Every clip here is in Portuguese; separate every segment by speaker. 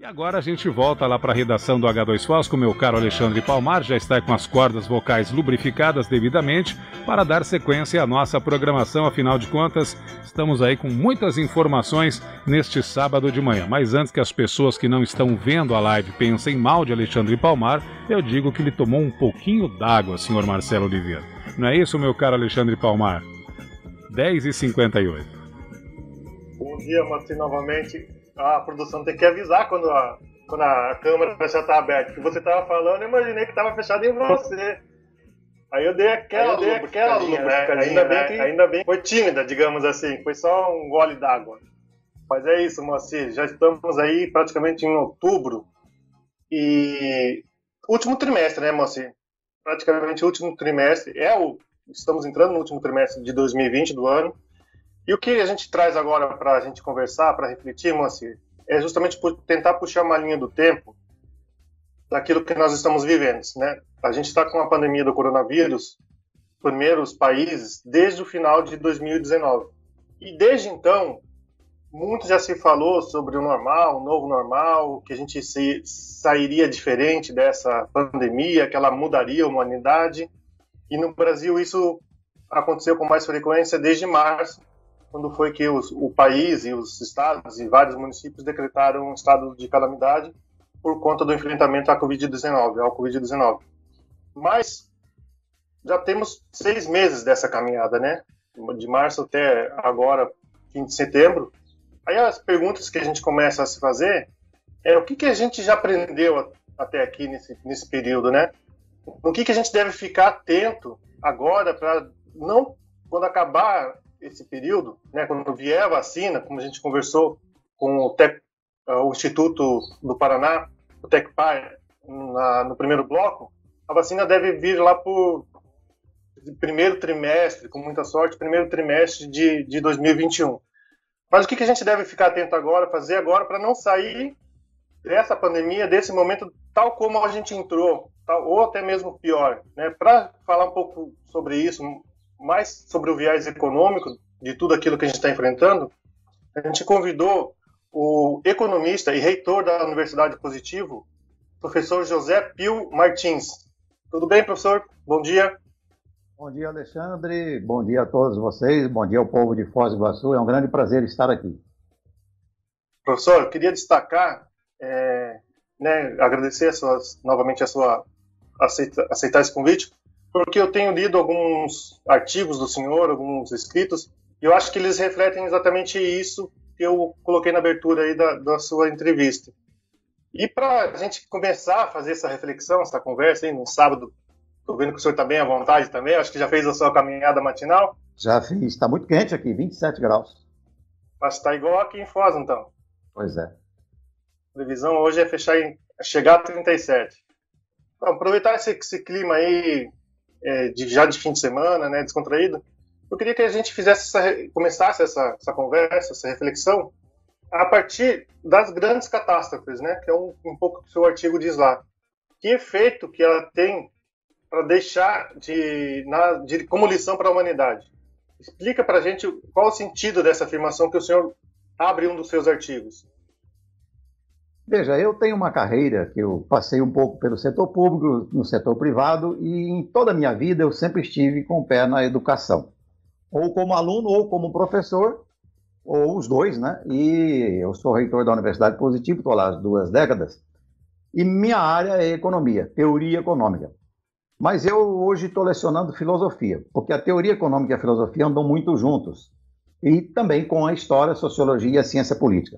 Speaker 1: E agora a gente volta lá para a redação do H2Foz com meu caro Alexandre Palmar, já está com as cordas vocais lubrificadas devidamente para dar sequência à nossa programação. Afinal de contas, estamos aí com muitas informações neste sábado de manhã. Mas antes que as pessoas que não estão vendo a live pensem mal de Alexandre Palmar, eu digo que ele tomou um pouquinho d'água, senhor Marcelo Oliveira. Não é isso, meu caro Alexandre Palmar? 10h58.
Speaker 2: Bom dia, Martim, novamente. A produção tem que avisar quando a câmera já está aberta. Porque você estava falando, eu imaginei que estava fechado em você. Aí eu dei aquela lubrificadinha, ainda bem foi tímida, digamos assim. Foi só um gole d'água. Mas é isso, Moacir. Já estamos aí praticamente em outubro. E último trimestre, né, Moacir? Praticamente o último trimestre. Estamos entrando no último trimestre de 2020 do ano. E o que a gente traz agora para a gente conversar, para refletir, Moacir, é justamente tentar puxar uma linha do tempo daquilo que nós estamos vivendo, né? A gente está com a pandemia do coronavírus, primeiros países, desde o final de 2019. E desde então, muito já se falou sobre o normal, o novo normal, que a gente sairia diferente dessa pandemia, que ela mudaria a humanidade. E no Brasil isso aconteceu com mais frequência desde março, quando foi que o país e os estados e vários municípios decretaram um estado de calamidade por conta do enfrentamento ao Covid-19. Mas já temos 6 meses dessa caminhada, né? De março até agora, fim de setembro. Aí as perguntas que a gente começa a se fazer é o que a gente já aprendeu até aqui nesse período, né? No que a gente deve ficar atento agora para não, quando acabar esse período, né, quando vier a vacina, como a gente conversou com o Instituto do Paraná, o TecPar, no primeiro bloco, a vacina deve vir lá por primeiro trimestre, com muita sorte, primeiro trimestre de 2021. Mas o que a gente deve ficar atento agora, fazer agora, para não sair dessa pandemia, desse momento, tal como a gente entrou, ou até mesmo pior, né? Para falar um pouco sobre isso, mais sobre o viés econômico de tudo aquilo que a gente está enfrentando, a gente convidou o economista e reitor da Universidade Positivo, professor José Pio Martins. Tudo bem, professor? Bom dia.
Speaker 3: Bom dia, Alexandre. Bom dia a todos vocês. Bom dia ao povo de Foz do Iguaçu. É um grande prazer estar aqui.
Speaker 2: Professor, eu queria destacar, agradecer novamente aceitar esse convite, porque eu tenho lido alguns artigos do senhor, alguns escritos, e eu acho que eles refletem exatamente isso que eu coloquei na abertura aí da sua entrevista. E para a gente começar a fazer essa reflexão, essa conversa aí no sábado, estou vendo que o senhor está bem à vontade também, acho que já fez a sua caminhada matinal.
Speaker 3: Já fiz, está muito quente aqui, 27 graus.
Speaker 2: Mas está igual aqui em Foz, então.
Speaker 3: Pois é.
Speaker 2: A previsão hoje é chegar a 37. Então, aproveitar esse clima aí, já de fim de semana, né, descontraído, eu queria que a gente começasse essa conversa, essa reflexão, a partir das grandes catástrofes, né, que é um pouco que o seu artigo diz lá. Que efeito que ela tem para deixar como lição para a humanidade? Explica para a gente qual o sentido dessa afirmação que o senhor abre um dos seus artigos.
Speaker 3: Veja, eu tenho uma carreira que eu passei um pouco pelo setor público, no setor privado, e em toda a minha vida eu sempre estive com o pé na educação. Ou como aluno, ou como professor, ou os dois, né? E eu sou reitor da Universidade Positivo, estou lá há 2 décadas, e minha área é economia, teoria econômica. Mas eu hoje estou lecionando filosofia, porque a teoria econômica e a filosofia andam muito juntos, e também com a história, a sociologia e a ciência política.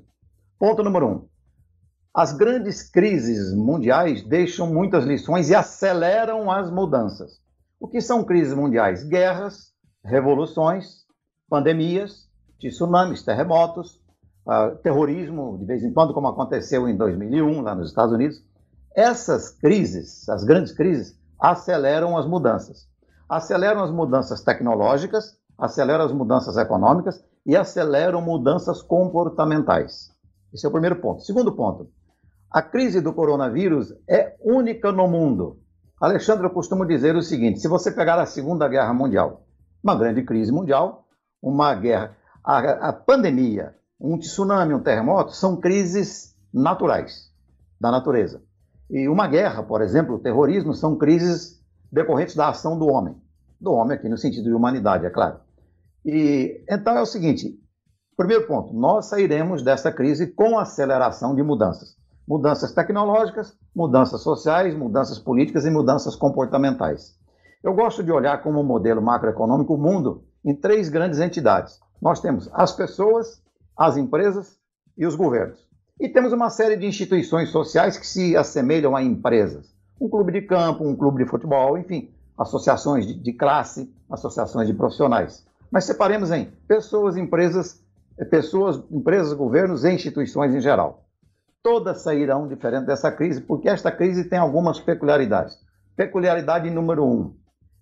Speaker 3: Ponto número 1. As grandes crises mundiais deixam muitas lições e aceleram as mudanças. O que são crises mundiais? Guerras, revoluções, pandemias, tsunamis, terremotos, terrorismo, de vez em quando, como aconteceu em 2001, lá nos Estados Unidos. Essas crises, as grandes crises, aceleram as mudanças. Aceleram as mudanças tecnológicas, aceleram as mudanças econômicas e aceleram mudanças comportamentais. Esse é o primeiro ponto. Segundo ponto. A crise do coronavírus é única no mundo. Alexandre, eu costumo dizer o seguinte, se você pegar a Segunda Guerra Mundial, uma grande crise mundial, uma guerra, a pandemia, um tsunami, um terremoto, são crises naturais. da natureza. E uma guerra, por exemplo, o terrorismo, são crises decorrentes da ação do homem aqui no sentido de humanidade, é claro. E então é o seguinte, primeiro ponto, nós sairemos dessa crise com aceleração de mudanças. Mudanças tecnológicas, mudanças sociais, mudanças políticas e mudanças comportamentais. Eu gosto de olhar como modelo macroeconômico o mundo em 3 grandes entidades. Nós temos as pessoas, as empresas e os governos. E temos uma série de instituições sociais que se assemelham a empresas. Um clube de campo, um clube de futebol, enfim, associações de classe, associações de profissionais. Mas separemos em pessoas, empresas, governos e instituições em geral. Todas sairão diferente dessa crise, porque esta crise tem algumas peculiaridades. Peculiaridade número 1.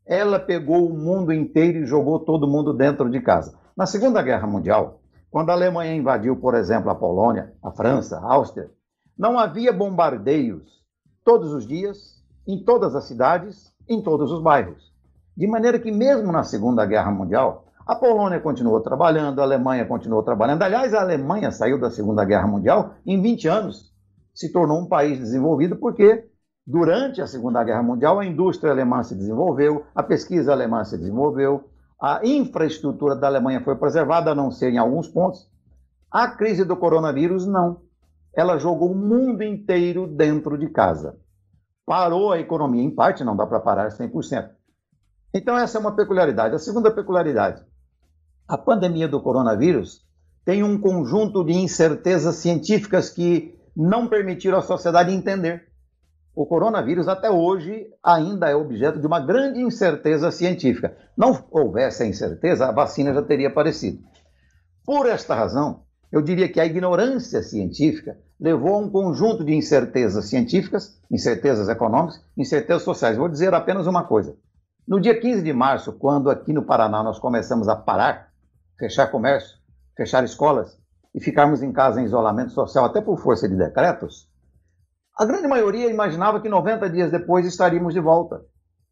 Speaker 3: Ela pegou o mundo inteiro e jogou todo mundo dentro de casa. Na Segunda Guerra Mundial, quando a Alemanha invadiu, por exemplo, a Polônia, a França, a Áustria, não havia bombardeios todos os dias, em todas as cidades, em todos os bairros. De maneira que mesmo na Segunda Guerra Mundial, a Polônia continuou trabalhando, a Alemanha continuou trabalhando. Aliás, a Alemanha saiu da Segunda Guerra Mundial em 20 anos, se tornou um país desenvolvido porque durante a Segunda Guerra Mundial a indústria alemã se desenvolveu, a pesquisa alemã se desenvolveu, a infraestrutura da Alemanha foi preservada, a não ser em alguns pontos. A crise do coronavírus, não. Ela jogou o mundo inteiro dentro de casa. Parou a economia, em parte, não dá para parar 100%. Então essa é uma peculiaridade. A segunda peculiaridade, a pandemia do coronavírus tem um conjunto de incertezas científicas que não permitiram à sociedade entender. O coronavírus até hoje ainda é objeto de uma grande incerteza científica. Não houvesse a incerteza, a vacina já teria aparecido. Por esta razão, eu diria que a ignorância científica levou a um conjunto de incertezas científicas, incertezas econômicas, incertezas sociais. Vou dizer apenas uma coisa. No dia 15 de março, quando aqui no Paraná nós começamos a parar, fechar comércio, fechar escolas e ficarmos em casa em isolamento social, até por força de decretos, a grande maioria imaginava que 90 dias depois estaríamos de volta.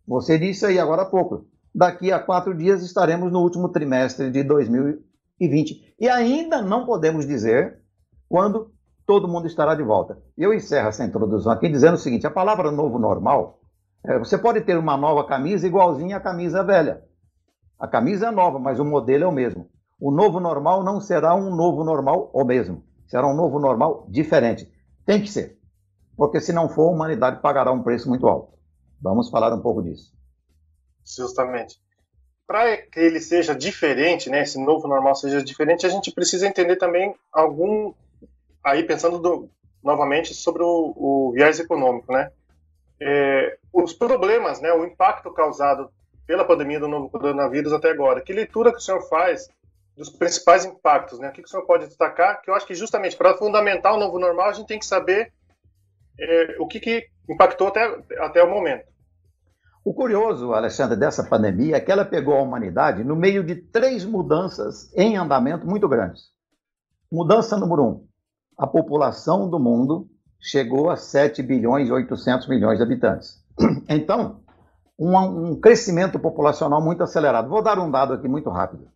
Speaker 3: Você disse aí agora há pouco, daqui a 4 dias estaremos no último trimestre de 2020. E ainda não podemos dizer quando todo mundo estará de volta. Eu encerro essa introdução aqui dizendo o seguinte, a palavra novo normal, você pode ter uma nova camisa igualzinha à camisa velha. A camisa é nova, mas o modelo é o mesmo. O novo normal não será um novo normal o mesmo. Será um novo normal diferente. Tem que ser. Porque se não for, a humanidade pagará um preço muito alto. Vamos falar um pouco disso.
Speaker 2: Justamente. Para que ele seja diferente, né, esse novo normal seja diferente, a gente precisa entender também aí pensando novamente sobre o viés econômico, né? Os problemas, né, o impacto causado pela pandemia do novo coronavírus até agora. Que leitura que o senhor faz dos principais impactos, né? O que o senhor pode destacar? Que eu acho que justamente para fundamentar o novo normal, a gente tem que saber o que impactou até o momento.
Speaker 3: O curioso, Alexandre, dessa pandemia é que ela pegou a humanidade no meio de 3 mudanças em andamento muito grandes. Mudança número 1. A população do mundo chegou a 7 bilhões e 800 milhões de habitantes. Então, um crescimento populacional muito acelerado. Vou dar um dado aqui muito rápido.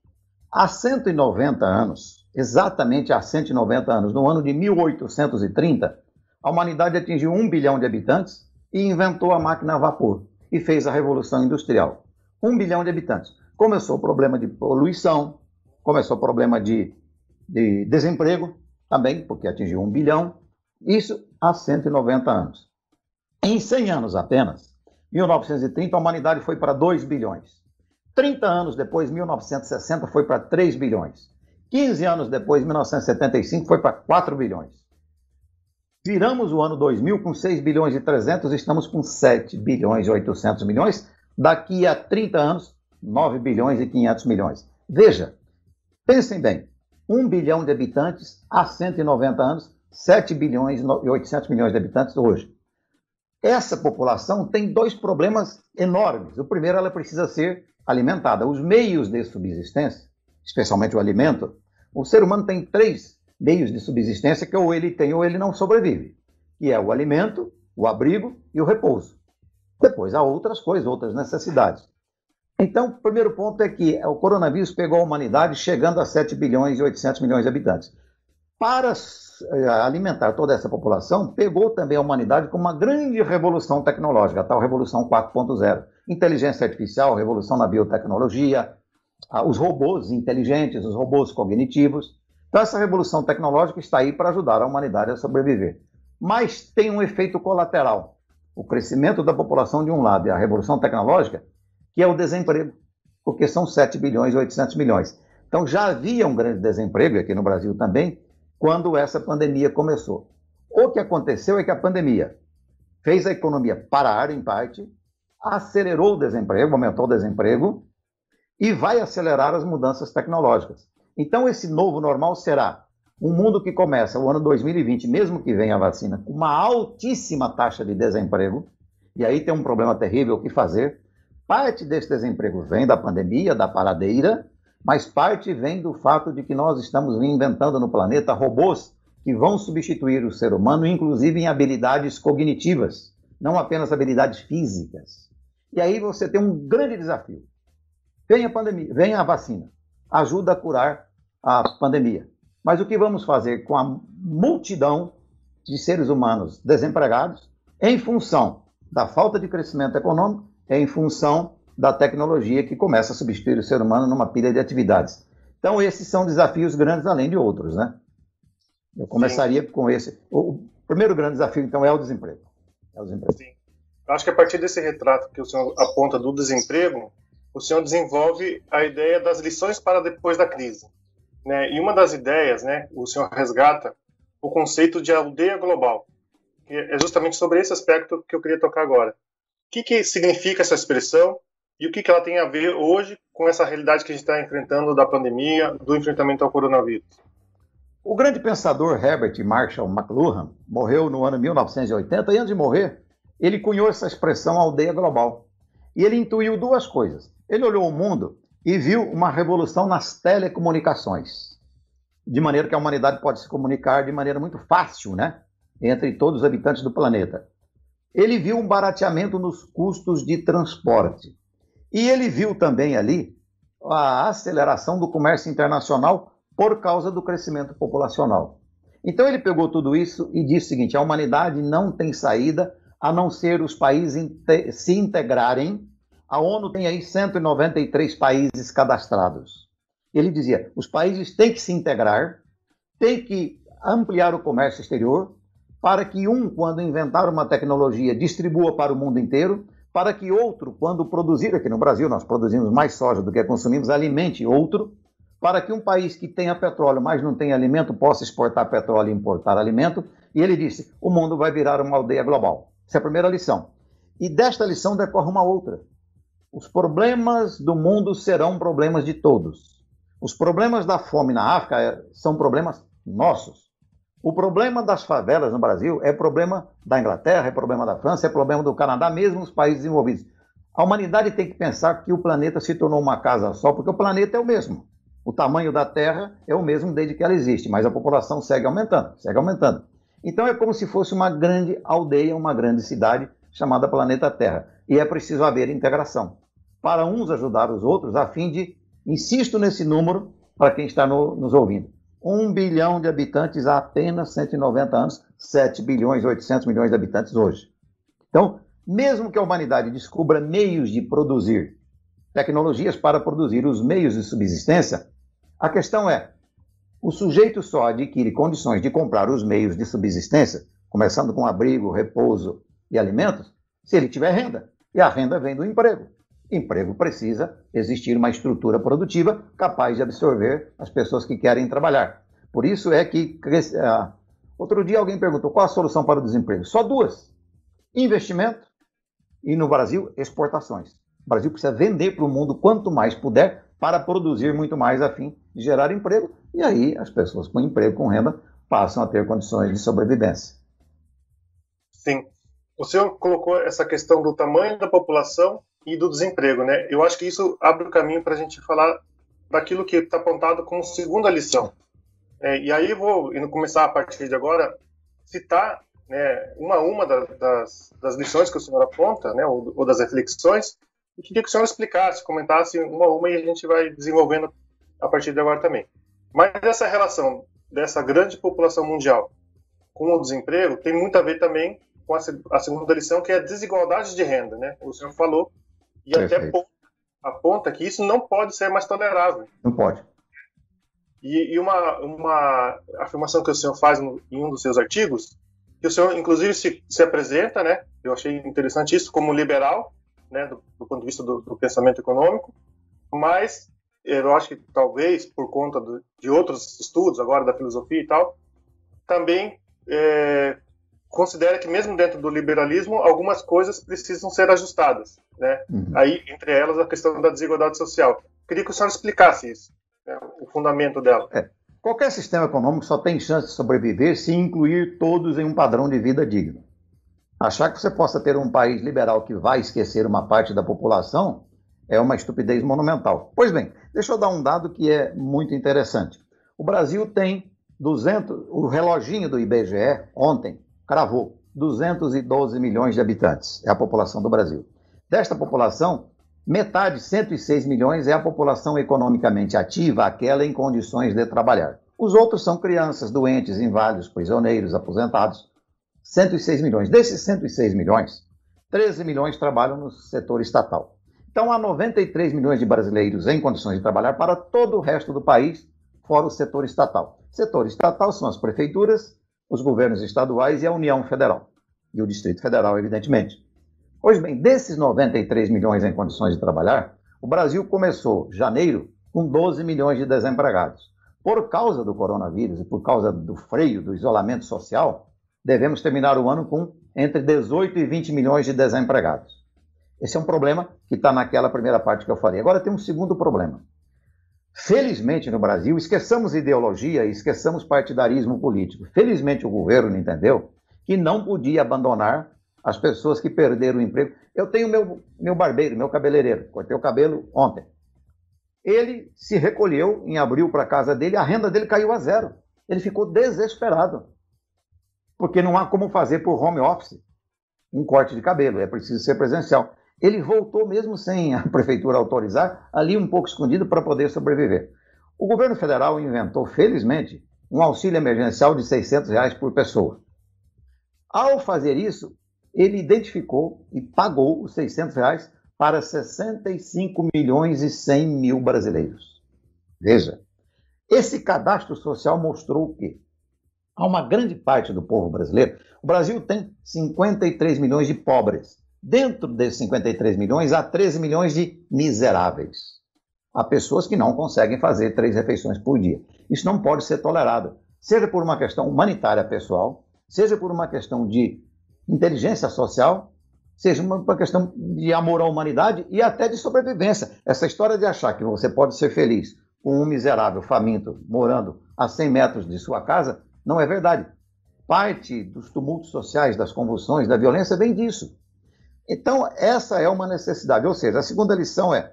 Speaker 3: Há 190 anos, exatamente há 190 anos, no ano de 1830, a humanidade atingiu 1 bilhão de habitantes e inventou a máquina a vapor e fez a Revolução Industrial. 1 bilhão de habitantes. Começou o problema de poluição, começou o problema de desemprego também, porque atingiu 1 bilhão. Isso há 190 anos. Em 100 anos apenas, 1930, a humanidade foi para 2 bilhões. 30 anos depois, 1960, foi para 3 bilhões. 15 anos depois, 1975, foi para 4 bilhões. Viramos o ano 2000 com 6 bilhões e 300, estamos com 7 bilhões e 800 milhões. Daqui a 30 anos, 9 bilhões e 500 milhões. Veja, pensem bem, 1 bilhão de habitantes há 190 anos, 7 bilhões e 800 milhões de habitantes hoje. Essa população tem 2 problemas enormes. O primeiro, ela precisa ser alimentada. Os meios de subsistência, especialmente o alimento, o ser humano tem 3 meios de subsistência que ou ele tem ou ele não sobrevive, que é o alimento, o abrigo e o repouso. Depois há outras coisas, outras necessidades. Então, o primeiro ponto é que o coronavírus pegou a humanidade chegando a 7 bilhões e 800 milhões de habitantes. Para alimentar toda essa população pegou também a humanidade com uma grande revolução tecnológica, a tal revolução 4.0. Inteligência artificial, revolução na biotecnologia, os robôs inteligentes, os robôs cognitivos. Então essa revolução tecnológica está aí para ajudar a humanidade a sobreviver. Mas tem um efeito colateral. O crescimento da população de um lado e a revolução tecnológica, que é o desemprego, porque são 7 bilhões e 800 milhões. Então já havia um grande desemprego, aqui no Brasil também, quando essa pandemia começou. O que aconteceu é que a pandemia fez a economia parar, em parte, acelerou o desemprego, aumentou o desemprego, e vai acelerar as mudanças tecnológicas. Então esse novo normal será um mundo que começa o ano 2020, mesmo que venha a vacina, com uma altíssima taxa de desemprego, e aí tem um problema terrível, o que fazer? Parte desse desemprego vem da pandemia, da paradeira, mas parte vem do fato de que nós estamos inventando no planeta robôs que vão substituir o ser humano, inclusive em habilidades cognitivas, não apenas habilidades físicas. E aí você tem um grande desafio. Vem a pandemia, vem a vacina, ajuda a curar a pandemia. Mas o que vamos fazer com a multidão de seres humanos desempregados em função da falta de crescimento econômico, em função da tecnologia que começa a substituir o ser humano numa pilha de atividades. Então, esses são desafios grandes, além de outros, né? Eu começaria com esse. O primeiro grande desafio, então, é o desemprego.
Speaker 2: Sim. Eu acho que a partir desse retrato que o senhor aponta do desemprego, o senhor desenvolve a ideia das lições para depois da crise, né? E uma das ideias, né, o senhor resgata o conceito de aldeia global, que é justamente sobre esse aspecto que eu queria tocar agora. O que significa essa expressão e o que ela tem a ver hoje com essa realidade que a gente está enfrentando da pandemia, do enfrentamento ao coronavírus?
Speaker 3: O grande pensador Herbert Marshall McLuhan morreu no ano 1980 e antes de morrer, ele cunhou essa expressão aldeia global. E ele intuiu duas coisas. Ele olhou o mundo e viu uma revolução nas telecomunicações, de maneira que a humanidade pode se comunicar de maneira muito fácil, né, entre todos os habitantes do planeta. Ele viu um barateamento nos custos de transporte. E ele viu também ali a aceleração do comércio internacional por causa do crescimento populacional. Então ele pegou tudo isso e disse o seguinte: a humanidade não tem saída a não ser os países se integrarem. A ONU tem aí 193 países cadastrados. Ele dizia, os países têm que se integrar, têm que ampliar o comércio exterior, para que quando inventar uma tecnologia, distribua para o mundo inteiro, para que outro, quando produzir, aqui no Brasil nós produzimos mais soja do que consumimos, alimente outro, para que um país que tenha petróleo, mas não tenha alimento, possa exportar petróleo e importar alimento. E ele disse, o mundo vai virar uma aldeia global. Essa é a primeira lição. E desta lição decorre uma outra. Os problemas do mundo serão problemas de todos. Os problemas da fome na África são problemas nossos. O problema das favelas no Brasil é problema da Inglaterra, é problema da França, é problema do Canadá, mesmo os países desenvolvidos. A humanidade tem que pensar que o planeta se tornou uma casa só, porque o planeta é o mesmo. O tamanho da Terra é o mesmo desde que ela existe, mas a população segue aumentando, segue aumentando. Então é como se fosse uma grande aldeia, uma grande cidade chamada Planeta Terra. E é preciso haver integração para uns ajudar os outros, a fim de, insisto nesse número, para quem está nos ouvindo, 1 bilhão de habitantes há apenas 190 anos, 7 bilhões e 800 milhões de habitantes hoje. Então, mesmo que a humanidade descubra meios de produzir, tecnologias para produzir os meios de subsistência, a questão é, o sujeito só adquire condições de comprar os meios de subsistência, começando com abrigo, repouso e alimentos, se ele tiver renda. E a renda vem do emprego. Emprego precisa existir uma estrutura produtiva capaz de absorver as pessoas que querem trabalhar. Por isso é que... Outro dia alguém perguntou qual a solução para o desemprego. Só duas. Investimento e, no Brasil, exportações. O Brasil precisa vender para o mundo quanto mais puder para produzir muito mais a fim de gerar emprego. E aí as pessoas com emprego, com renda, passam a ter condições de sobrevivência.
Speaker 2: Sim. O senhor colocou essa questão do tamanho da população e do desemprego, né? Eu acho que isso abre o caminho para a gente falar daquilo que está apontado como segunda lição. E aí vou começar a partir de agora citar, né, uma das lições que o senhor aponta, né, ou das reflexões, e queria que o senhor explicasse, comentasse uma a uma e a gente vai desenvolvendo a partir de agora também. Mas essa relação dessa grande população mundial com o desemprego tem muito a ver também com a segunda lição, que é a desigualdade de renda, né? O senhor falou, e
Speaker 3: Perfeito.
Speaker 2: até aponta que isso não pode ser mais tolerável.
Speaker 3: Não pode.
Speaker 2: E uma afirmação que o senhor faz em um dos seus artigos, que o senhor, inclusive, se apresenta, né? Eu achei interessante isso, como liberal, né? Do ponto de vista do pensamento econômico, mas eu acho que talvez, por conta de outros estudos, agora da filosofia e tal, também considera que mesmo dentro do liberalismo, algumas coisas precisam ser ajustadas, né? Aí, entre elas, a questão da desigualdade social. Queria que o senhor explicasse isso, né? O fundamento dela.
Speaker 3: Qualquer sistema econômico só tem chance de sobreviver se incluir todos em um padrão de vida digno. Achar que você possa ter um país liberal que vai esquecer uma parte da população é uma estupidez monumental. Pois bem, deixa eu dar um dado que é muito interessante. O Brasil tem o reloginho do IBGE ontem cravou 212 milhões de habitantes, é a população do Brasil. Desta população, metade, 106 milhões, é a população economicamente ativa, aquela em condições de trabalhar. Os outros são crianças, doentes, inválidos, prisioneiros, aposentados. 106 milhões. Desses 106 milhões, 13 milhões trabalham no setor estatal. Então, há 93 milhões de brasileiros em condições de trabalhar para todo o resto do país, fora o setor estatal. Setor estatal são as prefeituras, os governos estaduais e a União Federal. E o Distrito Federal, evidentemente. Pois bem, desses 93 milhões em condições de trabalhar, o Brasil começou janeiro com 12 milhões de desempregados. Por causa do coronavírus e por causa do freio, do isolamento social, devemos terminar o ano com entre 18 e 20 milhões de desempregados. Esse é um problema que está naquela primeira parte que eu falei. Agora tem um segundo problema. Felizmente, no Brasil, esqueçamos ideologia e esqueçamos partidarismo político. Felizmente, o governo entendeu que não podia abandonar as pessoas que perderam o emprego. Eu tenho meu barbeiro, meu cabeleireiro, cortei o cabelo ontem. Ele se recolheu em abril para a casa dele, a renda dele caiu a zero. Ele ficou desesperado, porque não há como fazer por home office um corte de cabelo, é preciso ser presencial. Ele voltou mesmo sem a prefeitura autorizar, ali um pouco escondido para poder sobreviver. O governo federal inventou, felizmente, um auxílio emergencial de R$600 por pessoa. Ao fazer isso, ele identificou e pagou os R$600 para 65 milhões e 100 mil brasileiros. Veja, esse cadastro social mostrou o quê? Há uma grande parte do povo brasileiro. O Brasil tem 53 milhões de pobres. Dentro desses 53 milhões, há 13 milhões de miseráveis. Há pessoas que não conseguem fazer 3 refeições por dia. Isso não pode ser tolerado, seja por uma questão humanitária pessoal, seja por uma questão de inteligência social, seja uma questão de amor à humanidade e até de sobrevivência. Essa história de achar que você pode ser feliz com um miserável faminto morando a 100 metros de sua casa não é verdade. Parte dos tumultos sociais, das convulsões, da violência vem disso. Então, essa é uma necessidade. Ou seja, a segunda lição é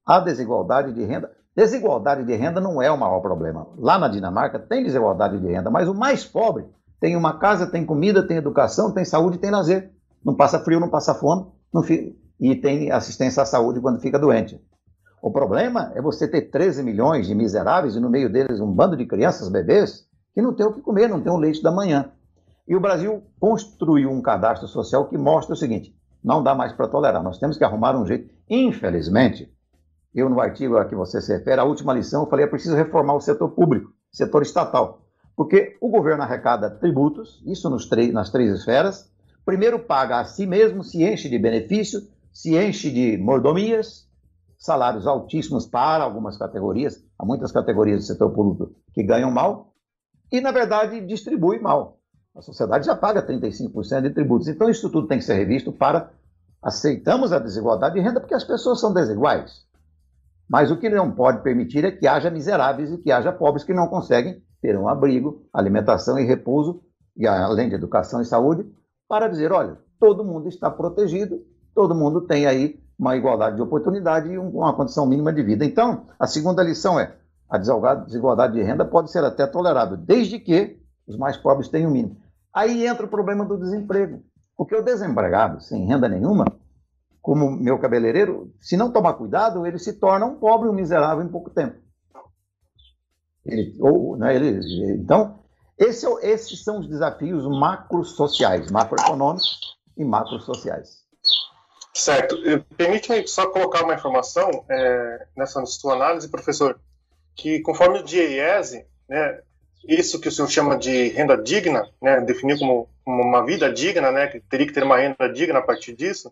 Speaker 3: a desigualdade de renda. Desigualdade de renda não é o maior problema. Lá na Dinamarca tem desigualdade de renda, mas o mais pobre tem uma casa, tem comida, tem educação, tem saúde, tem lazer. Não passa frio, não passa fome e tem assistência à saúde quando fica doente. O problema é você ter 13 milhões de miseráveis e no meio deles um bando de crianças, bebês, que não tem o que comer, não tem o leite da manhã. E o Brasil construiu um cadastro social que mostra o seguinte: não dá mais para tolerar, nós temos que arrumar um jeito. Infelizmente, eu no artigo a que você se refere, a última lição, eu falei, é preciso reformar o setor público, setor estatal. Porque o governo arrecada tributos, isso nas 3 esferas, primeiro paga a si mesmo, se enche de benefício, se enche de mordomias, salários altíssimos para algumas categorias, há muitas categorias do setor público que ganham mal, e na verdade distribui mal. A sociedade já paga 35% de tributos. Então, isso tudo tem que ser revisto para... Aceitamos a desigualdade de renda porque as pessoas são desiguais. Mas o que não pode permitir é que haja miseráveis e que haja pobres que não conseguem ter um abrigo, alimentação e repouso, e além de educação e saúde, para dizer, olha, todo mundo está protegido, todo mundo tem aí uma igualdade de oportunidade e uma condição mínima de vida. Então, a segunda lição é, a desigualdade de renda pode ser até tolerável, desde que os mais pobres tenham o mínimo. Aí entra o problema do desemprego, porque o desempregado, sem renda nenhuma, como meu cabeleireiro, se não tomar cuidado, ele se torna um pobre, um miserável em pouco tempo. Então, esses são os desafios macrosociais, macroeconômicos e macrosociais.
Speaker 2: Certo. Permite-me só colocar uma informação nessa sua análise, professor, que conforme o DIEESE, né, isso que o senhor chama de renda digna, né, definiu como uma vida digna, né, que teria que ter uma renda digna a partir disso,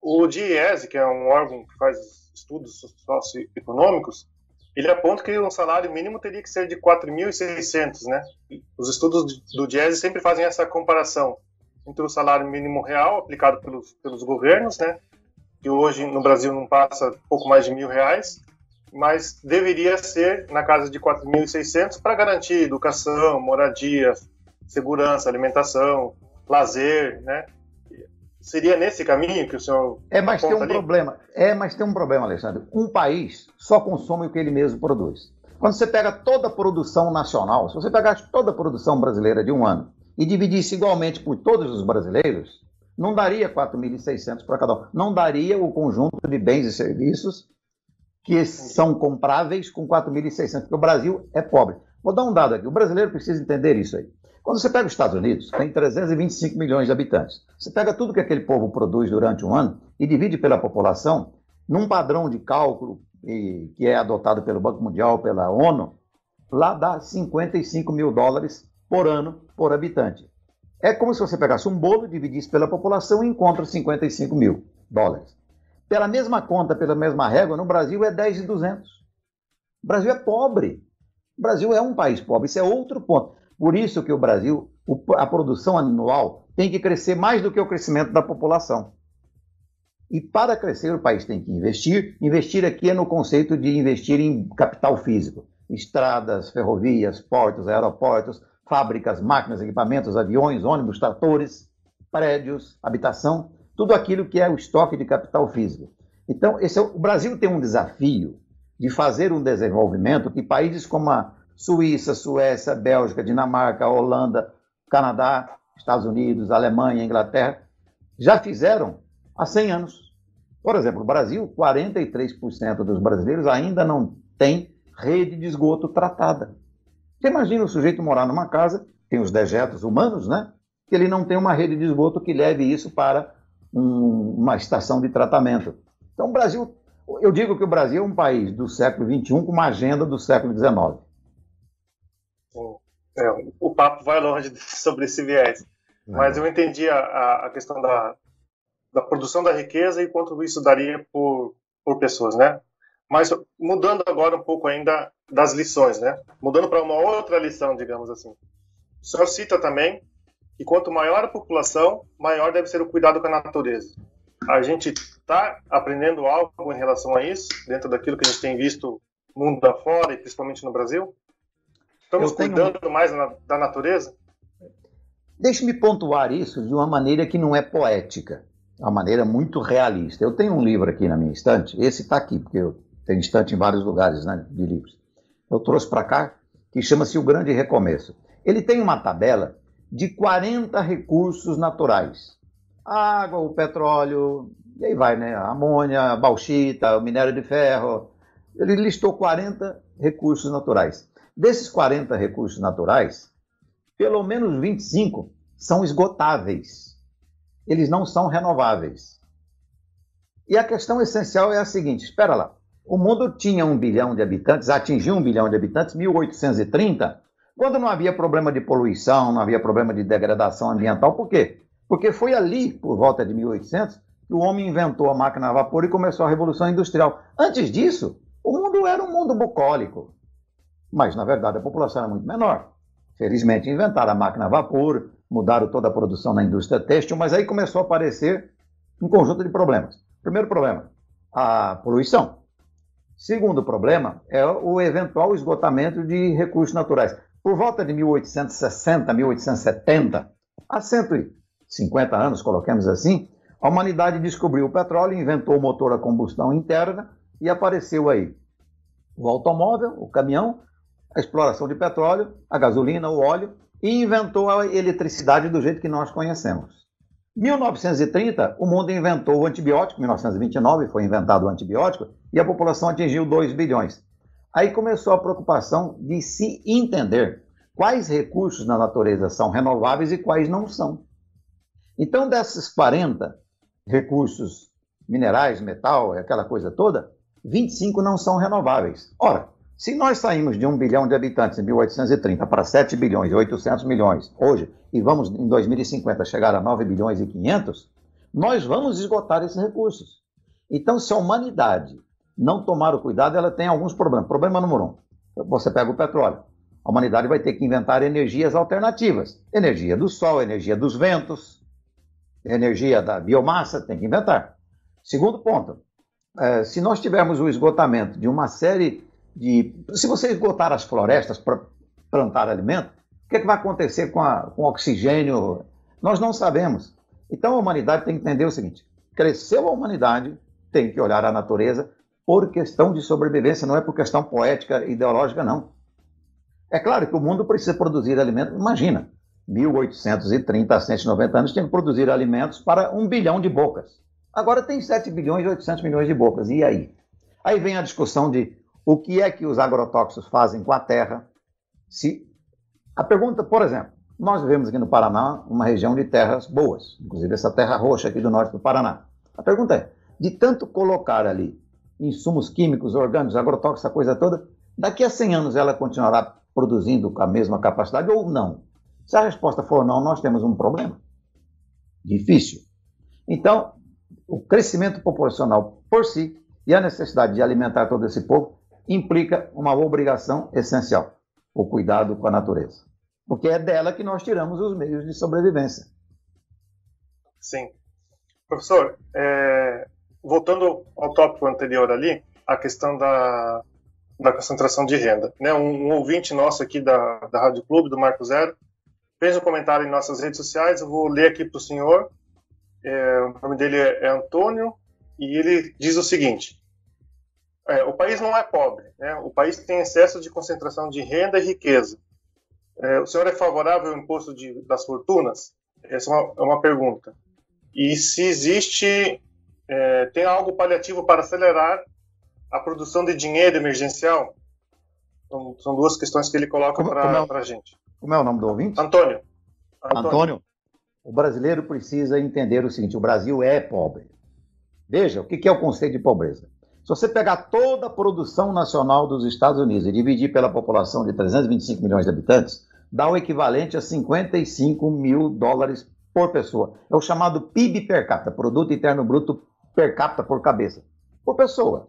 Speaker 2: o DIEESE, que é um órgão que faz estudos socioeconômicos, ele aponta que um salário mínimo teria que ser de 4.600, né? Os estudos do DIEESE sempre fazem essa comparação entre o salário mínimo real aplicado pelos governos, né, que hoje no Brasil não passa pouco mais de R$1.000, mas deveria ser na casa de 4.600 para garantir educação, moradia, segurança, alimentação, lazer, né? Seria nesse caminho que o senhor
Speaker 3: mas tem um problema. Mas tem um problema, Alexandre. Um país só consome o que ele mesmo produz. Quando você pega toda a produção nacional, se você pegar toda a produção brasileira de um ano e dividisse igualmente por todos os brasileiros, não daria 4.600 para cada um. Não daria o conjunto de bens e serviços que são compráveis com 4.600, porque o Brasil é pobre. Vou dar um dado aqui. O brasileiro precisa entender isso aí. Quando você pega os Estados Unidos, tem 325 milhões de habitantes. Você pega tudo que aquele povo produz durante um ano e divide pela população, num padrão de cálculo que é adotado pelo Banco Mundial, pela ONU, lá dá $55 mil por ano por habitante. É como se você pegasse um bolo, dividisse pela população e encontra $55 mil. Pela mesma conta, pela mesma régua, no Brasil é 10.200. O Brasil é pobre. O Brasil é um país pobre. Isso é outro ponto. Por isso que o Brasil, a produção anual tem que crescer mais do que o crescimento da população. E para crescer, o país tem que investir. Investir aqui é no conceito de investir em capital físico. Estradas, ferrovias, portos, aeroportos, fábricas, máquinas, equipamentos, aviões, ônibus, tratores, prédios, habitação, tudo aquilo que é o estoque de capital físico. Então, o Brasil tem um desafio de fazer um desenvolvimento que países como a Suíça, Suécia, Bélgica, Dinamarca, Holanda, Canadá, Estados Unidos, Alemanha, Inglaterra, já fizeram há 100 anos. Por exemplo, no Brasil, 43% dos brasileiros ainda não têm rede de esgoto tratada. Você imagina o sujeito morar numa casa, tem os dejetos humanos, né? Que ele não tem uma rede de esgoto que leve isso para uma estação de tratamento. Então, o Brasil, eu digo que o Brasil é um país do século XXI com uma agenda do século XIX.
Speaker 2: O papo vai longe sobre esse viés, mas eu entendi a questão da produção da riqueza e quanto isso daria por pessoas, né? Mas mudando agora um pouco ainda das lições, né? Mudando para uma outra lição, digamos assim. O senhor cita também que quanto maior a população, maior deve ser o cuidado com a natureza. A gente está aprendendo algo em relação a isso, dentro daquilo que a gente tem visto mundo afora e principalmente no Brasil? Estamos cuidando mais da natureza?
Speaker 3: Deixe-me pontuar isso de uma maneira que não é poética, uma maneira muito realista. Eu tenho um livro aqui na minha estante, esse está aqui, porque eu tenho estante em vários lugares, né, de livros. Eu trouxe para cá, que chama-se O Grande Recomeço. Ele tem uma tabela de 40 recursos naturais. A água, o petróleo, e aí vai, né? A amônia, a bauxita, o minério de ferro. Ele listou 40 recursos naturais. Desses 40 recursos naturais, pelo menos 25 são esgotáveis. Eles não são renováveis. E a questão essencial é a seguinte, espera lá. O mundo tinha 1 bilhão de habitantes, atingiu 1 bilhão de habitantes em 1830, quando não havia problema de poluição, não havia problema de degradação ambiental. Por quê? Porque foi ali, por volta de 1800, que o homem inventou a máquina a vapor e começou a Revolução Industrial. Antes disso, o mundo era um mundo bucólico. Mas, na verdade, a população era muito menor. Felizmente, inventaram a máquina a vapor, mudaram toda a produção na indústria têxtil, mas aí começou a aparecer um conjunto de problemas. Primeiro problema, a poluição. Segundo problema é o eventual esgotamento de recursos naturais. Por volta de 1860, 1870, há 150 anos, coloquemos assim, a humanidade descobriu o petróleo, inventou o motor a combustão interna e apareceu aí o automóvel, o caminhão, a exploração de petróleo, a gasolina, o óleo, e inventou a eletricidade do jeito que nós conhecemos. Em 1930, o mundo inventou o antibiótico, em 1929 foi inventado o antibiótico, e a população atingiu 2 bilhões. Aí começou a preocupação de se entender quais recursos na natureza são renováveis e quais não são. Então, desses 40 recursos minerais, metal, aquela coisa toda, 25 não são renováveis. Ora, se nós saímos de 1 bilhão de habitantes em 1830 para 7 bilhões e 800 milhões hoje, e vamos em 2050 chegar a 9 bilhões e 500, nós vamos esgotar esses recursos. Então, se a humanidade não tomar o cuidado, ela tem alguns problemas. Problema número 1, você pega o petróleo. A humanidade vai ter que inventar energias alternativas. Energia do sol, energia dos ventos, energia da biomassa, tem que inventar. Segundo ponto, se nós tivermos o esgotamento de uma série de... Se você esgotar as florestas para plantar alimento, o que vai acontecer com o oxigênio? Nós não sabemos. Então a humanidade tem que entender o seguinte: cresceu a humanidade, tem que olhar a natureza por questão de sobrevivência, não é por questão poética, ideológica, não. É claro que o mundo precisa produzir alimentos. Imagina, 1830 a 190 anos tinha que produzir alimentos para 1 bilhão de bocas. Agora tem 7 bilhões e 800 milhões de bocas. E aí? Aí vem a discussão de o que é que os agrotóxicos fazem com a terra. A pergunta, por exemplo, nós vivemos aqui no Paraná uma região de terras boas, inclusive essa terra roxa aqui do norte do Paraná. A pergunta é, de tanto colocar ali insumos químicos, orgânicos, agrotóxicos, essa coisa toda, daqui a 100 anos ela continuará produzindo com a mesma capacidade ou não? Se a resposta for não, nós temos um problema. Difícil. Então, o crescimento populacional por si e a necessidade de alimentar todo esse povo implica uma obrigação essencial, o cuidado com a natureza. Porque é dela que nós tiramos os meios de sobrevivência.
Speaker 2: Sim. Professor, voltando ao tópico anterior ali, a questão da concentração de renda. Né? Um ouvinte nosso aqui da Rádio Clube, do Marco Zero, fez um comentário em nossas redes sociais, eu vou ler aqui para o senhor. O nome dele é Antônio, e ele diz o seguinte: o país não é pobre, né? O país tem excesso de concentração de renda e riqueza. O senhor é favorável ao imposto das fortunas? Essa é uma pergunta. E se existe, tem algo paliativo para acelerar a produção de dinheiro emergencial? São duas questões que ele coloca para a gente.
Speaker 3: Como é o nome do ouvinte?
Speaker 2: Antônio.
Speaker 3: O brasileiro precisa entender o seguinte: o Brasil é pobre. Veja, o que é o conceito de pobreza? Se você pegar toda a produção nacional dos Estados Unidos e dividir pela população de 325 milhões de habitantes, dá o equivalente a 55 mil dólares por pessoa. É o chamado PIB per capita, Produto Interno Bruto per capita por cabeça, por pessoa.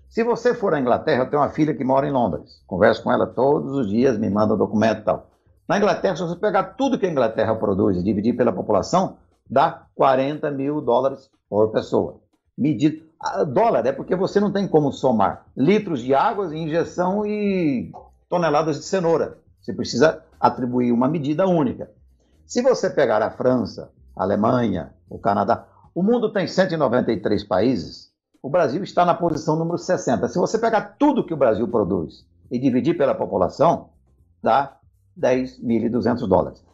Speaker 3: Se você for à Inglaterra, eu tenho uma filha que mora em Londres, converso com ela todos os dias, me manda documento e tal. Na Inglaterra, se você pegar tudo que a Inglaterra produz e dividir pela população, dá 40 mil dólares por pessoa. Medido. Dólar é porque você não tem como somar litros de água, injeção e toneladas de cenoura. Você precisa atribuir uma medida única. Se você pegar a França, a Alemanha, o Canadá, o mundo tem 193 países, o Brasil está na posição número 60. Se você pegar tudo que o Brasil produz e dividir pela população, dá 10.200 dólares.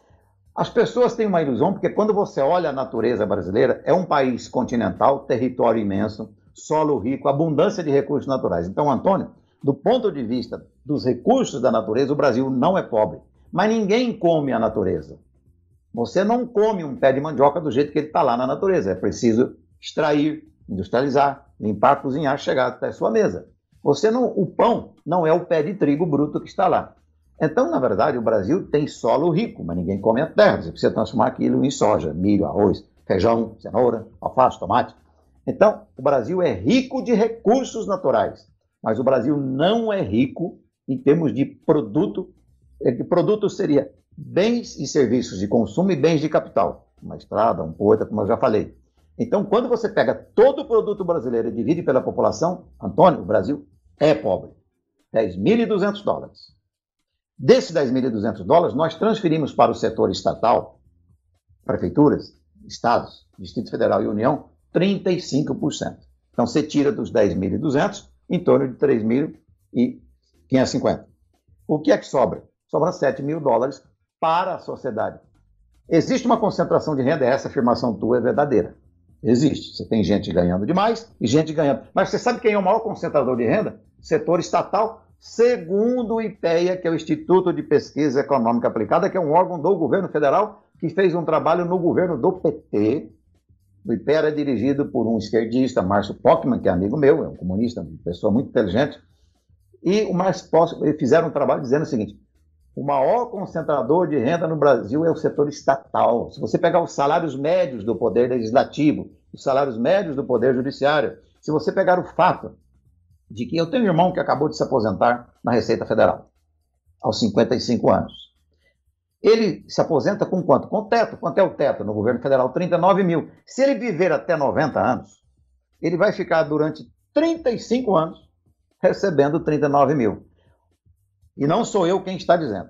Speaker 3: As pessoas têm uma ilusão, porque quando você olha a natureza brasileira, é um país continental, território imenso, solo rico, abundância de recursos naturais. Então, Antônio, do ponto de vista dos recursos da natureza, o Brasil não é pobre. Mas ninguém come a natureza. Você não come um pé de mandioca do jeito que ele está lá na natureza. É preciso extrair, industrializar, limpar, cozinhar, chegar até a sua mesa. O pão não é o pé de trigo bruto que está lá. Então, na verdade, o Brasil tem solo rico, mas ninguém come a terra. Você precisa transformar aquilo em soja, milho, arroz, feijão, cenoura, alface, tomate. Então, o Brasil é rico de recursos naturais, mas o Brasil não é rico em termos de produto. Produto seria bens e serviços de consumo e bens de capital. Uma estrada, um porto, como eu já falei. Então, quando você pega todo o produto brasileiro e divide pela população, Antônio, o Brasil é pobre. 10.200 dólares. Desses 10.200 dólares, nós transferimos para o setor estatal, prefeituras, estados, Distrito Federal e União, 35%. Então, você tira dos 10.200, em torno de 3.550. O que é que sobra? Sobra 7 mil dólares para a sociedade. Existe uma concentração de renda, essa afirmação tua é verdadeira. Existe. Você tem gente ganhando demais e gente ganhando. Mas você sabe quem é o maior concentrador de renda? Setor estatal, segundo o IPEA, que é o Instituto de Pesquisa Econômica Aplicada, que é um órgão do governo federal que fez um trabalho no governo do PT. O IPEA era dirigido por um esquerdista, Márcio Pockmann, que é amigo meu, é um comunista, uma pessoa muito inteligente. E o Márcio Pockmann fizeram um trabalho dizendo o seguinte: o maior concentrador de renda no Brasil é o setor estatal. Se você pegar os salários médios do poder legislativo, os salários médios do poder judiciário, se você pegar o fato de que eu tenho um irmão que acabou de se aposentar na Receita Federal, aos 55 anos. Ele se aposenta com quanto? Com teto. Quanto é o teto no governo federal? 39 mil. Se ele viver até 90 anos, ele vai ficar durante 35 anos recebendo 39 mil. E não sou eu quem está dizendo.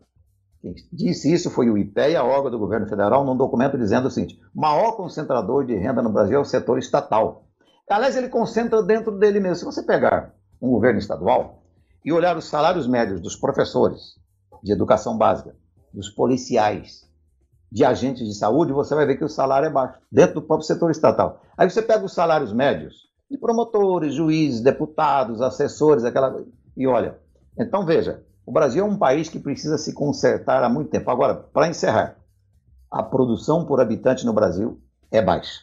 Speaker 3: Quem disse isso foi o IPEA, órgão do governo federal, num documento dizendo o seguinte: o maior concentrador de renda no Brasil é o setor estatal. Aliás, ele concentra dentro dele mesmo. Se você pegar um governo estadual e olhar os salários médios dos professores de educação básica, dos policiais, de agentes de saúde, você vai ver que o salário é baixo, dentro do próprio setor estatal. Aí você pega os salários médios de promotores, juízes, deputados, assessores, e olha. Então, veja, o Brasil é um país que precisa se consertar há muito tempo. Agora, para encerrar, a produção por habitante no Brasil é baixa.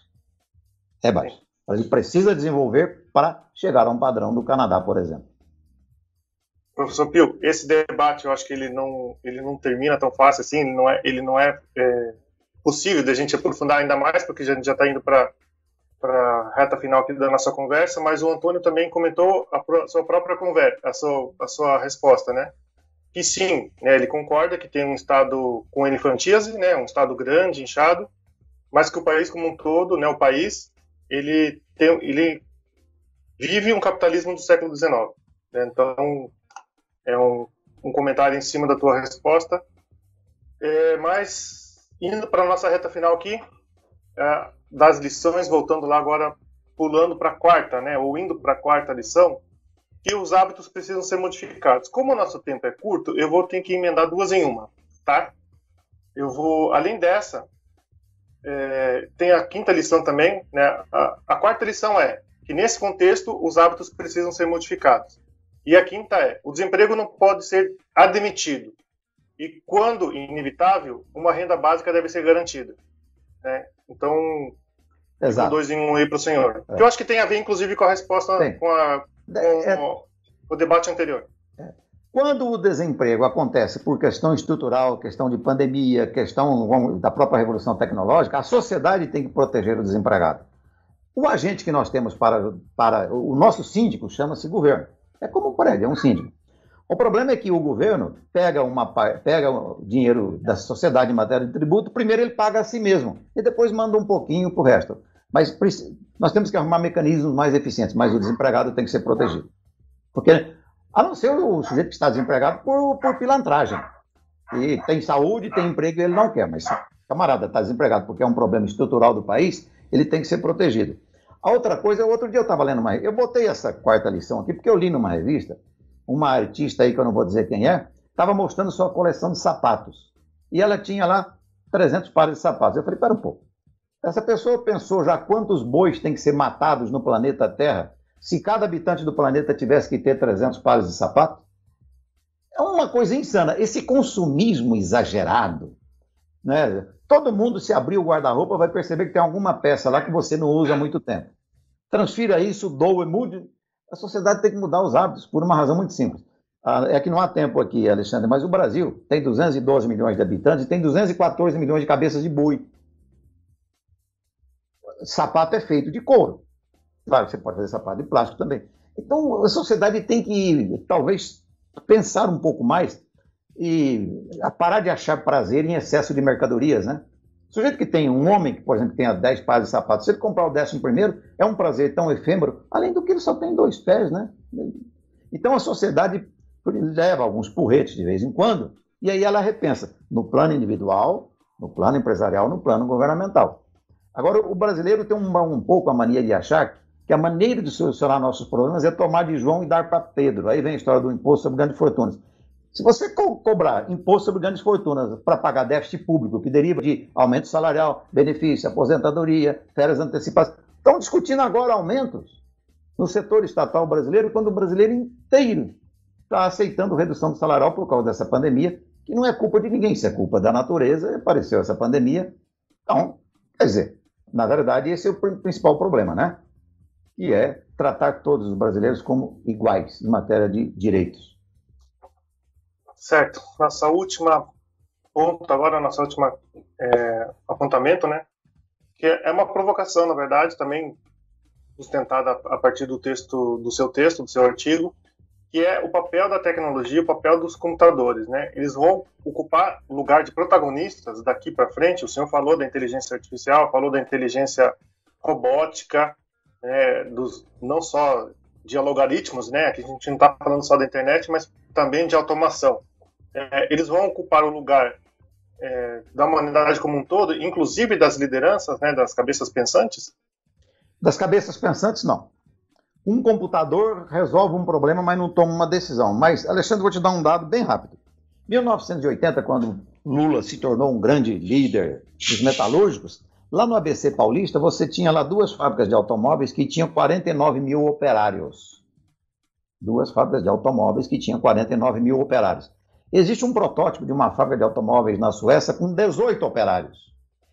Speaker 3: É baixa. Ele precisa desenvolver para chegar a um padrão do Canadá, por exemplo.
Speaker 2: Professor Pio, esse debate eu acho que ele não termina tão fácil assim, ele não é possível de a gente aprofundar ainda mais, porque a gente já está indo para a reta final aqui da nossa conversa, mas o Antônio também comentou a sua própria conversa, a sua resposta, né? Que sim, né, ele concorda que tem um estado com elefantíase, né, um estado grande, inchado, mas que o país como um todo, né, o país, ele vive um capitalismo do século XIX. Né? Então, é um comentário em cima da tua resposta. Mas, indo para a nossa reta final aqui, das lições, voltando lá agora, pulando para a quarta, né, ou indo para a quarta lição, que os hábitos precisam ser modificados. Como o nosso tempo é curto, eu vou ter que emendar duas em uma, tá? Além dessa, tem a quinta lição também, né? A quarta lição é que, nesse contexto, os hábitos precisam ser modificados. E a quinta é: o desemprego não pode ser admitido. E, quando inevitável, uma renda básica deve ser garantida. Né? Então,
Speaker 3: exato.
Speaker 2: Dois em um aí para o senhor. Que eu acho que tem a ver, inclusive, com a resposta, com o debate anterior.
Speaker 3: Quando o desemprego acontece por questão estrutural, questão de pandemia, questão da própria revolução tecnológica, a sociedade tem que proteger o desempregado. O agente que nós temos para o nosso síndico chama-se governo. É como um prédio, é um síndico. O problema é que o governo pega o dinheiro da sociedade em matéria de tributo, primeiro ele paga a si mesmo, e depois manda um pouquinho para o resto. Mas nós temos que arrumar mecanismos mais eficientes, mas o desempregado tem que ser protegido. Porque, a não ser o sujeito que está desempregado por pilantragem. E tem saúde, tem emprego e ele não quer, mas camarada está desempregado porque é um problema estrutural do país, ele tem que ser protegido. A outra coisa, outro dia eu estava lendo eu botei essa quarta lição aqui porque eu li numa revista, uma artista aí que eu não vou dizer quem é, estava mostrando sua coleção de sapatos. E ela tinha lá 300 pares de sapatos. Eu falei, pera um pouco. Essa pessoa pensou já quantos bois tem que ser matados no planeta Terra se cada habitante do planeta tivesse que ter 300 pares de sapato? É uma coisa insana. Esse consumismo exagerado, né? Todo mundo, se abrir o guarda-roupa, vai perceber que tem alguma peça lá que você não usa há muito tempo. Transfira isso, doe, mude. A sociedade tem que mudar os hábitos por uma razão muito simples. É que não há tempo aqui, Alexandre, mas o Brasil tem 212 milhões de habitantes e tem 214 milhões de cabeças de boi. Sapato é feito de couro. Claro, você pode fazer sapato de plástico também. Então, a sociedade tem que, talvez, pensar um pouco mais e parar de achar prazer em excesso de mercadorias, né? O sujeito que tem um homem que, por exemplo, tenha 10 pares de sapatos, se ele comprar o 11º, é um prazer tão efêmero, além do que ele só tem 2 pés, né? Então, a sociedade leva alguns porretes de vez em quando, e aí ela repensa no plano individual, no plano empresarial, no plano governamental. Agora, o brasileiro tem um pouco a mania de achar que a maneira de solucionar nossos problemas é tomar de João e dar para Pedro. Aí vem a história do imposto sobre grandes fortunas. Se você cobrar imposto sobre grandes fortunas para pagar déficit público, que deriva de aumento salarial, benefício, aposentadoria, férias antecipadas, estão discutindo agora aumentos no setor estatal brasileiro, quando o brasileiro inteiro está aceitando redução do salarial por causa dessa pandemia, que não é culpa de ninguém, isso é culpa da natureza, apareceu essa pandemia. Então, quer dizer, na verdade, esse é o principal problema, né? Que é tratar todos os brasileiros como iguais em matéria de direitos.
Speaker 2: Certo. Nossa última ponto agora, nossa última apontamento, né? Que é uma provocação, na verdade, também sustentada a partir do seu artigo, que é o papel da tecnologia, o papel dos computadores, né? Eles vão ocupar o lugar de protagonistas daqui para frente. O senhor falou da inteligência artificial, falou da inteligência robótica, não só de algoritmos, né? Que a gente não está falando só da internet, mas também de automação. Eles vão ocupar o lugar da humanidade como um todo, inclusive das lideranças, né? Das cabeças pensantes?
Speaker 3: Das cabeças pensantes, não. Um computador resolve um problema, mas não toma uma decisão. Mas, Alexandre, vou te dar um dado bem rápido. 1980, quando Lula se tornou um grande líder dos metalúrgicos, lá no ABC Paulista, você tinha lá 2 fábricas de automóveis que tinham 49 mil operários. 2 fábricas de automóveis que tinham 49 mil operários. Existe um protótipo de uma fábrica de automóveis na Suécia com 18 operários,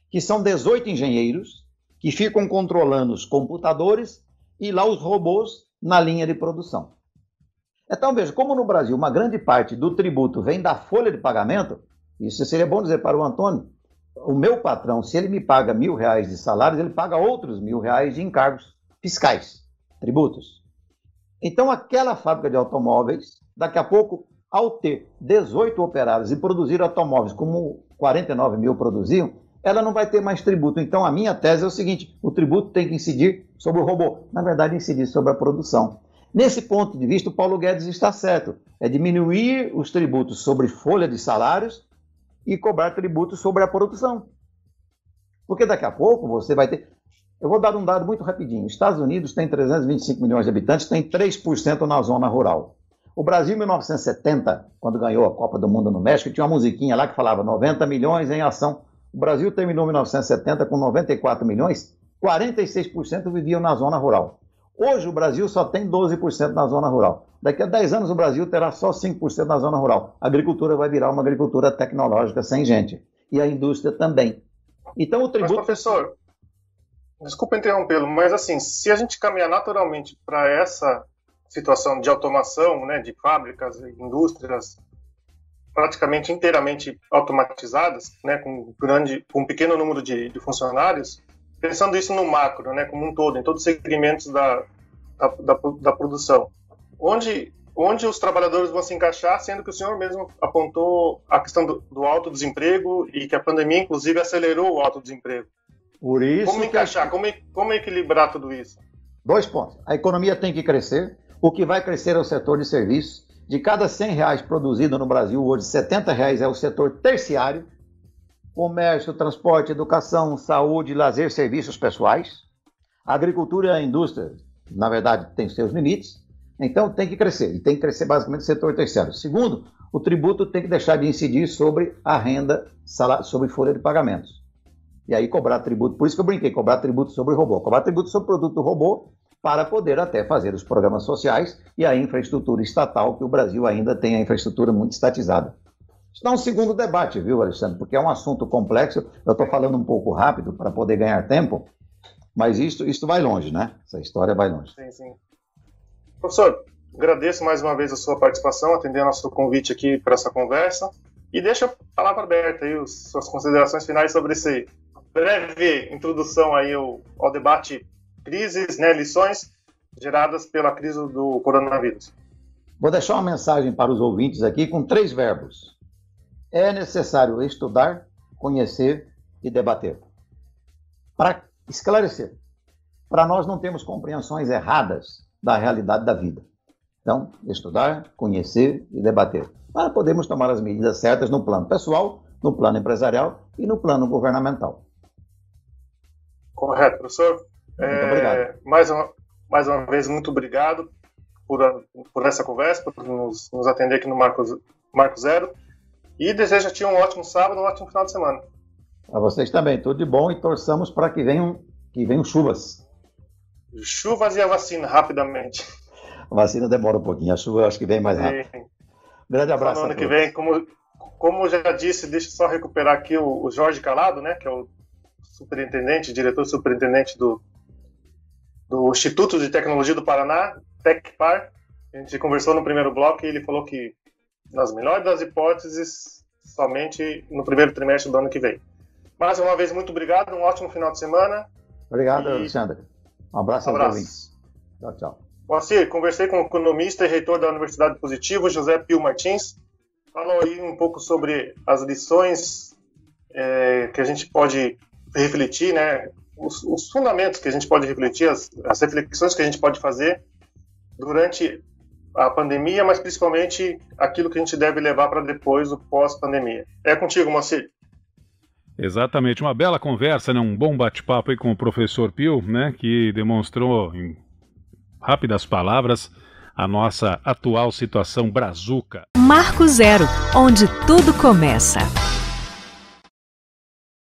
Speaker 3: que são 18 engenheiros que ficam controlando os computadores e lá os robôs na linha de produção. Então, veja, como no Brasil uma grande parte do tributo vem da folha de pagamento, isso seria bom dizer para o Antônio, o meu patrão, se ele me paga R$1.000 de salários, ele paga outros R$1.000 de encargos fiscais, tributos. Então, aquela fábrica de automóveis, daqui a pouco, ao ter 18 operários e produzir automóveis como 49 mil produziam, ela não vai ter mais tributo. Então, a minha tese é o seguinte, o tributo tem que incidir sobre o robô. Na verdade, incidir sobre a produção. Nesse ponto de vista, o Paulo Guedes está certo. É diminuir os tributos sobre folha de salários e cobrar tributos sobre a produção. Porque daqui a pouco você vai ter... Eu vou dar um dado muito rapidinho. Os Estados Unidos tem 325 milhões de habitantes, tem 3% na zona rural. O Brasil, em 1970, quando ganhou a Copa do Mundo no México, tinha uma musiquinha lá que falava 90 milhões em ação. O Brasil terminou em 1970 com 94 milhões, 46% viviam na zona rural. Hoje o Brasil só tem 12% na zona rural. Daqui a 10 anos o Brasil terá só 5% na zona rural. A agricultura vai virar uma agricultura tecnológica sem gente. E a indústria também. Então o tributo...
Speaker 2: Mas, professor, desculpa interrompê-lo, mas assim, se a gente caminhar naturalmente para essa situação de automação, né, de fábricas, indústrias praticamente inteiramente automatizadas, né, com um pequeno número de funcionários, pensando isso no macro, né, como um todo, em todos os segmentos da produção, onde os trabalhadores vão se encaixar, sendo que o senhor mesmo apontou a questão do alto desemprego e que a pandemia, inclusive, acelerou o alto desemprego.
Speaker 3: Por isso
Speaker 2: como encaixar, como equilibrar tudo isso?
Speaker 3: 2 pontos. A economia tem que crescer, o que vai crescer é o setor de serviços. De cada R$100 produzido no Brasil, hoje R$70 é o setor terciário, comércio, transporte, educação, saúde, lazer, serviços pessoais. A agricultura e a indústria, na verdade, tem seus limites, então tem que crescer, e tem que crescer basicamente o setor terciário. Segundo, o tributo tem que deixar de incidir sobre a renda, sobre folha de pagamentos. E aí cobrar tributo, por isso que eu brinquei, cobrar tributo sobre robô. Cobrar tributo sobre produto do robô, para poder até fazer os programas sociais e a infraestrutura estatal, que o Brasil ainda tem a infraestrutura muito estatizada. Isso dá um segundo debate, viu, Alexandre? Porque é um assunto complexo, eu estou falando um pouco rápido para poder ganhar tempo, mas isto vai longe, né? Essa história vai longe.
Speaker 2: Sim, sim. Professor, agradeço mais uma vez a sua participação, atendendo ao seu convite aqui para essa conversa, e deixa a palavra aberta aí, suas considerações finais sobre essa breve introdução aí ao debate crises, né, lições geradas pela crise do coronavírus.
Speaker 3: Vou deixar uma mensagem para os ouvintes aqui com 3 verbos. É necessário estudar, conhecer e debater. Para esclarecer. Para nós não termos compreensões erradas da realidade da vida. Então, estudar, conhecer e debater. Para podermos tomar as medidas certas no plano pessoal, no plano empresarial e no plano governamental.
Speaker 2: Correto, professor.
Speaker 3: Muito obrigado.
Speaker 2: Mais uma vez, muito obrigado por essa conversa, por nos atender aqui no Marco Zero. E desejo a ti um ótimo sábado, um ótimo final de semana.
Speaker 3: A vocês também, tudo de bom e torçamos para que venham chuvas.
Speaker 2: Chuvas e a vacina, rapidamente.
Speaker 3: A vacina demora um pouquinho, a chuva eu acho que vem mais rápido. Grande abraço.
Speaker 2: No ano que vem, como já disse, deixa eu só recuperar aqui o Jorge Calado, né, que é o diretor superintendente do Instituto de Tecnologia do Paraná, Tecpar. A gente conversou no primeiro bloco e ele falou que, nas melhores das hipóteses, somente no primeiro trimestre do ano que vem. Mais uma vez, muito obrigado, um ótimo final de semana.
Speaker 3: Obrigado, Alexandre. Um abraço aos ouvintes. Tchau, tchau.
Speaker 2: Moacir, conversei com o economista e reitor da Universidade Positivo, José Pio Martins. Falou aí um pouco sobre as lições que a gente pode refletir, né? Os fundamentos que a gente pode refletir, as reflexões que a gente pode fazer durante a pandemia, mas principalmente aquilo que a gente deve levar para depois, o pós-pandemia. É contigo, Moacir.
Speaker 1: Exatamente, uma bela conversa, né? Um bom bate-papo aí com o professor Pio, né? Que demonstrou em rápidas palavras a nossa atual situação brazuca.
Speaker 4: Marco Zero, onde tudo começa.